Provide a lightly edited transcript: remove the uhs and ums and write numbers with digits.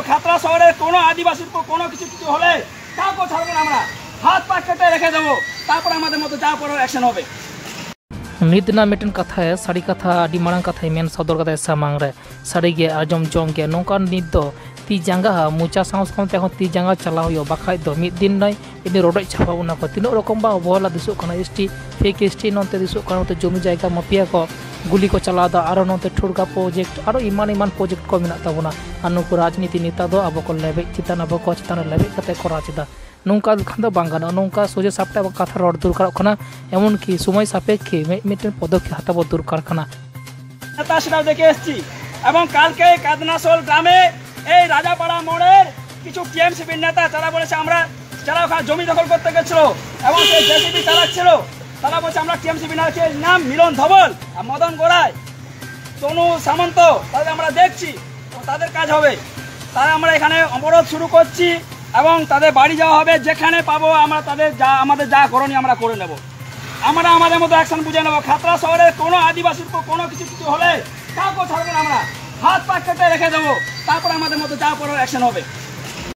খাতড়া শহরের কোনো আদিবাসীর কোনো কিছু কিছু হলে কাউকে ছাড়বো না, আমরা হাত पा केटे रेखे देव तारपर आमादेर मतो जा पर एक्शन होबे। नित ना मिटन कथा है साड़ी कथा आदि मांग कथा मेन सदर कथा सामांग रे साड़ी गे आजम जोंग के नोका नित दो ती जांगा मुचा सांस कम ते ती जांगा चलाव हो बाखाय दो मिद दिन नय इनि रोडय छापा उना को तीन रकम बा अबहला दिसो कना एसटी फेक एसटी नते दिसो कना तो जमी जायगा माफिया को गुली को चलादा आरो नते ठुरगा प्रोजेक्ट आरो इमान प्रोजेक्ट को मिना ताबोना अनुको राजनीति नेता दो अब को लेबे चितान अब को चितान लेबे कते को राजदा नौका खान बांगाना नौका सोजे सापटे कथा रड़ दरकार एमन कि समय सापेक्षे मिट्टन पदक्षेप हताबो दरकार नेता सेटाও দেখে এসেছি এবং কালকে কাদনাসোল গ্রামে এই রাজাপাড়া মোড়ের কিছু টিএমসিপি নেতা তারা বলেছে আমরা যারা ওখানে জমি দখল করতে গেছিল এবং সেই জেসিবি চালাচ্ছিল তারা বলছে আমরা টিএমসিপি নাম মিলন ধবল আর মদন গোড়াই তনু সামন্ত তাদের আমরা দেখছি তাদের কাজ হবে তারা আমরা এখানে অবরোধ শুরু করছি এবং তাদের বাড়ি যাওয়া হবে যেখানে পাবো আমরা তাদের যা আমাদের যা করণীয় আমরা করে নেব আমরা আমাদের মতো অ্যাকশন বুঝে নেব খাতড়া শহরের কোনো আদিবাসীর কোনো কিছু কিছু হলে কাউকে ছাড়বো না আমরা হাত পা কেটে রেখে দেবো তারপর আমাদের মতো যা পড়ার অ্যাকশন হবে।